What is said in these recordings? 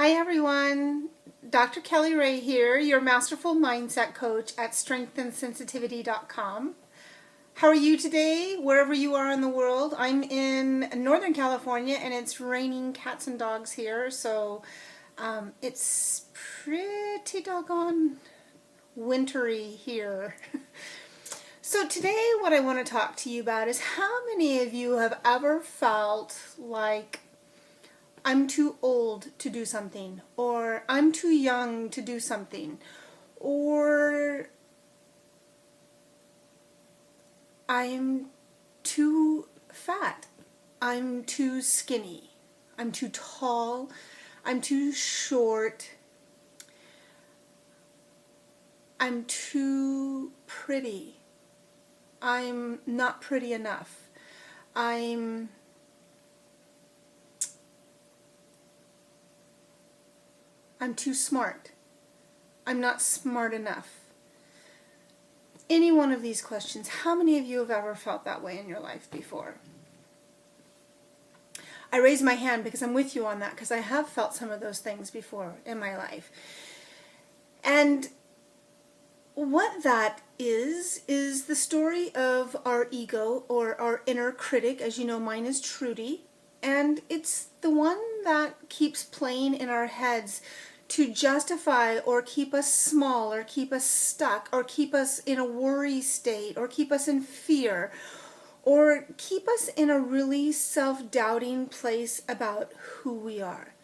Hi everyone, Dr. Kelly Ray here, your Masterful Mindset Coach at strengthandsensitivity.com. How are you today, wherever you are in the world? I'm in Northern California and it's raining cats and dogs here, so it's pretty doggone wintry here. So today what I want to talk to you about is how many of you have ever felt like I'm too old to do something, or I'm too young to do something, or I'm too fat, I'm too skinny, I'm too tall, I'm too short, I'm too pretty, I'm not pretty enough, I'm too smart, I'm not smart enough. Any one of these questions, how many of you have ever felt that way in your life before? I raise my hand because I'm with you on that, because I have felt some of those things before in my life. And what that is the story of our ego, or our inner critic. As you know, mine is Trudy, and it's the one that keeps playing in our heads to justify or keep us small, or keep us stuck, or keep us in a worry state, or keep us in fear, or keep us in a really self-doubting place about who we are.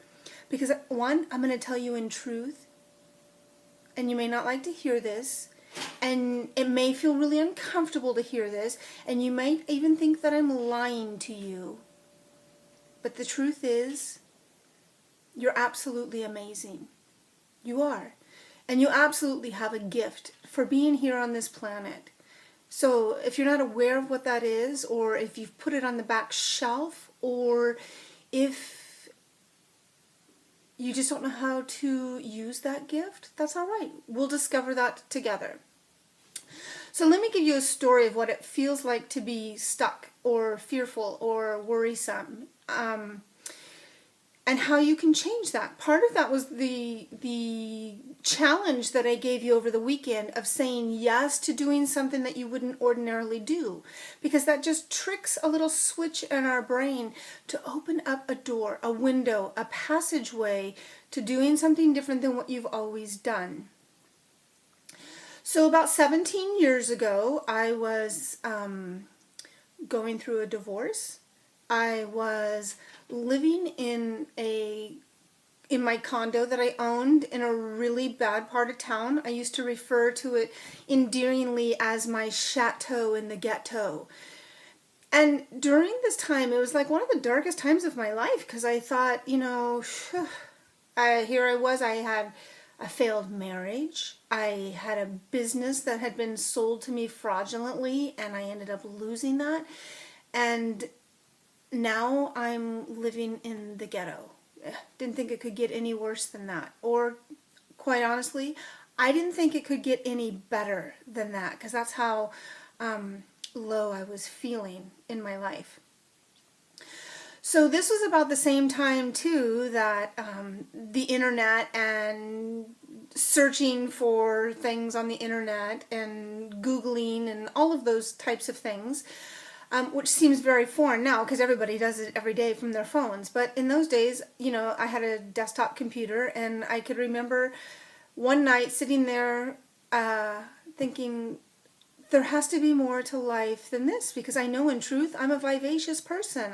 Because one, I'm going to tell you in truth, and you may not like to hear this, and it may feel really uncomfortable to hear this, and you might even think that I'm lying to you. But the truth is, you're absolutely amazing. You are. And you absolutely have a gift for being here on this planet. So if you're not aware of what that is, or if you've put it on the back shelf, or if you just don't know how to use that gift, that's all right. We'll discover that together. So let me give you a story of what it feels like to be stuck, or fearful, or worrisome. And how you can change that. Part of that was the challenge that I gave you over the weekend of saying yes to doing something that you wouldn't ordinarily do. Because that just tricks a little switch in our brain to open up a door, a window, a passageway to doing something different than what you've always done. So about 17 years ago, I was going through a divorce. I was living in my condo that I owned in a really bad part of town. I used to refer to it endearingly as my chateau in the ghetto. And during this time, it was like one of the darkest times of my life, because I thought, here I was, I had a failed marriage, I had a business that had been sold to me fraudulently, and I ended up losing that, and now I'm living in the ghetto. Didn't think it could get any worse than that. Or, quite honestly, I didn't think it could get any better than that, because that's how low I was feeling in my life. So this was about the same time, too, that the internet and searching for things on the internet and Googling and all of those types of things, which seems very foreign now because everybody does it every day from their phones. But in those days, I had a desktop computer, and I could remember one night sitting there thinking, there has to be more to life than this, because I know in truth I'm a vivacious person.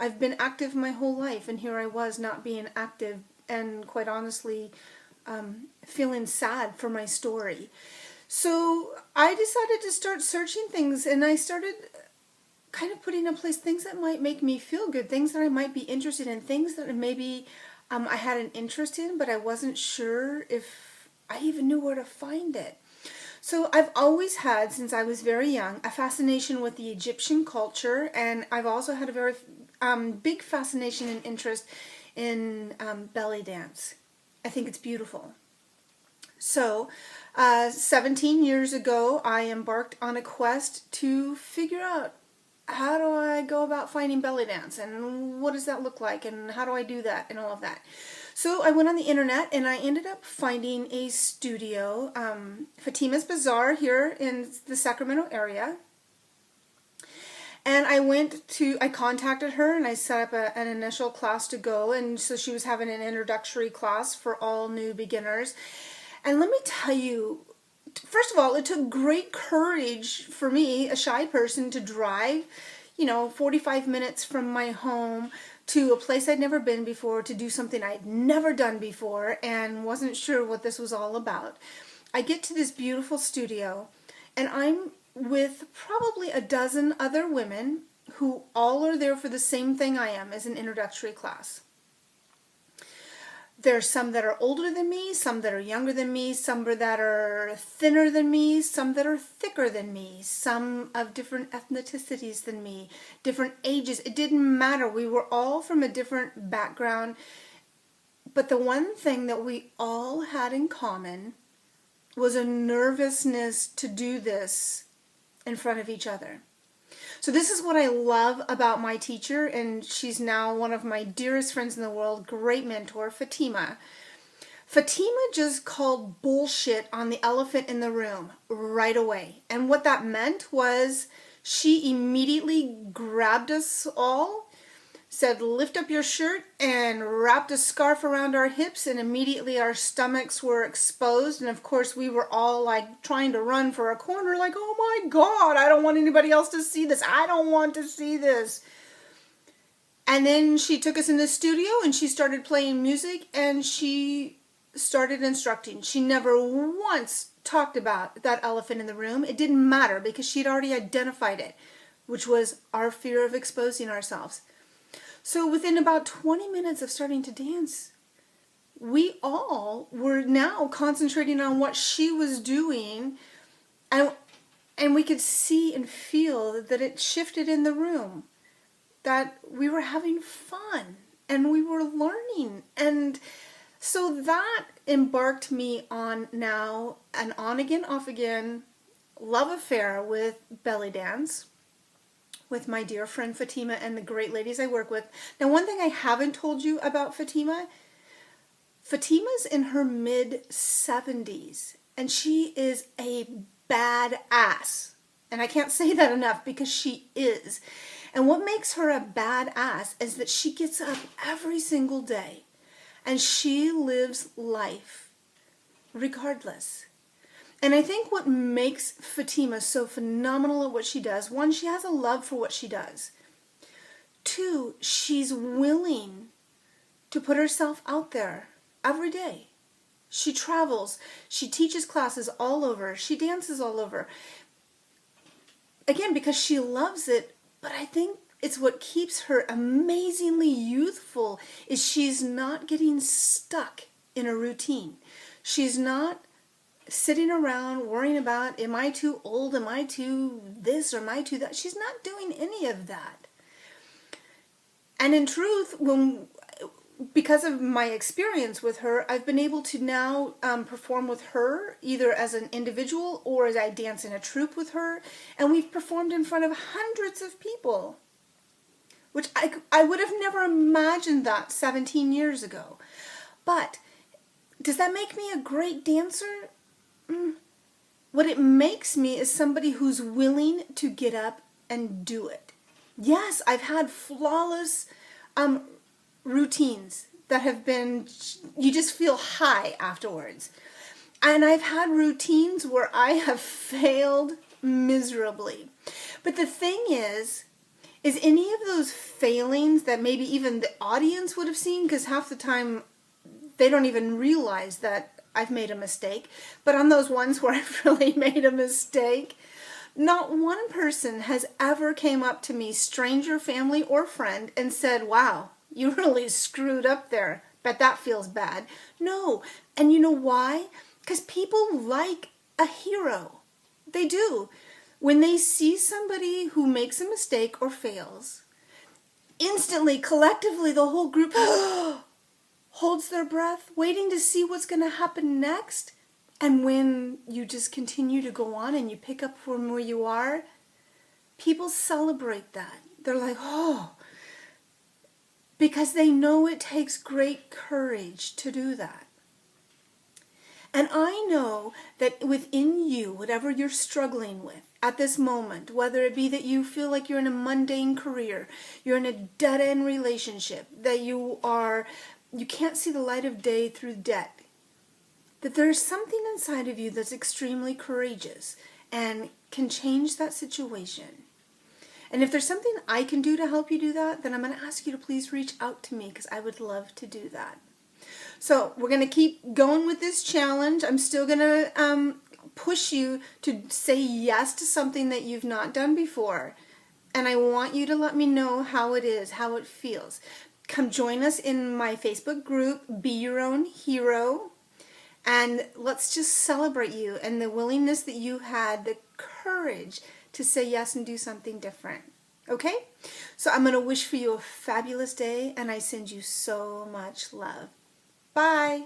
I've been active my whole life, and here I was not being active, and quite honestly feeling sad for my story. So I decided to start searching things, and I started kind of putting in place things that might make me feel good, things that I might be interested in, things that maybe I had an interest in, but I wasn't sure if I even knew where to find it. So I've always had, since I was very young, a fascination with the Egyptian culture, and I've also had a very big fascination and interest in belly dance. I think it's beautiful. So 17 years ago, I embarked on a quest to figure out how do I go about finding belly dance, and what does that look like, and how do I do that, and all of that. So I went on the internet and I ended up finding a studio, Fatima's Bazaar here in the Sacramento area. And I contacted her and I set up an initial class to go. And so she was having an introductory class for all new beginners. And let me tell you, first of all, it took great courage for me, a shy person, to drive, 45 minutes from my home to a place I'd never been before to do something I'd never done before and wasn't sure what this was all about. I get to this beautiful studio and I'm with probably a dozen other women who all are there for the same thing I am, as an introductory class. There's some that are older than me, some that are younger than me, some that are thinner than me, some that are thicker than me, some of different ethnicities than me, different ages. It didn't matter. We were all from a different background. But the one thing that we all had in common was a nervousness to do this in front of each other. So this is what I love about my teacher, and she's now one of my dearest friends in the world, great mentor, Fatima. Fatima just called bullshit on the elephant in the room right away. And what that meant was she immediately grabbed us all, said, lift up your shirt, and wrapped a scarf around our hips, and immediately our stomachs were exposed. And of course we were all like trying to run for a corner, like, oh my God, I don't want anybody else to see this. I don't want to see this. And then she took us in the studio and she started playing music and she started instructing. She never once talked about that elephant in the room. It didn't matter because she'd already identified it, which was our fear of exposing ourselves. So within about 20 minutes of starting to dance, we all were now concentrating on what she was doing, and we could see and feel that it shifted in the room, that we were having fun and we were learning. And so that embarked me on now an on again, off again love affair with belly dance, with my dear friend Fatima and the great ladies I work with. Now, one thing I haven't told you about Fatima's in her mid-70s, and she is a badass. And I can't say that enough because she is. And what makes her a badass is that she gets up every single day and she lives life regardless. And I think what makes Fatima so phenomenal at what she does, one, she has a love for what she does. Two, she's willing to put herself out there every day. She travels, she teaches classes all over, she dances all over. Again, because she loves it, but I think it's what keeps her amazingly youthful is she's not getting stuck in a routine. She's not sitting around worrying about, am I too old, am I too this, or am I too that? She's not doing any of that. And in truth, because of my experience with her, I've been able to now perform with her, either as an individual or as I dance in a troupe with her, and we've performed in front of hundreds of people, which I would have never imagined that 17 years ago. But does that make me a great dancer? What it makes me is somebody who's willing to get up and do it. Yes, I've had flawless routines that have been, you just feel high afterwards. And I've had routines where I have failed miserably. But the thing is any of those failings that maybe even the audience would have seen, because half the time they don't even realize that I've made a mistake, but on those ones where I've really made a mistake, not one person has ever came up to me, stranger, family, or friend, and said, wow, you really screwed up there. Bet that feels bad. No. And you know why? Because people like a hero. They do. When they see somebody who makes a mistake or fails, instantly, collectively, the whole group holds their breath, waiting to see what's going to happen next. And when you just continue to go on and you pick up from where you are, people celebrate that. They're like, oh, because they know it takes great courage to do that. And I know that within you, whatever you're struggling with at this moment, whether it be that you feel like you're in a mundane career, you're in a dead-end relationship, that you can't see the light of day through debt, that there's something inside of you that's extremely courageous and can change that situation. And if there's something I can do to help you do that, then I'm going to ask you to please reach out to me, because I would love to do that. So we're going to keep going with this challenge. I'm still going to push you to say yes to something that you've not done before. And I want you to let me know how it is, how it feels. Come join us in my Facebook group, Be Your Own Hero. And let's just celebrate you and the willingness that you had, the courage to say yes and do something different. Okay? So I'm going to wish for you a fabulous day, and I send you so much love. Bye.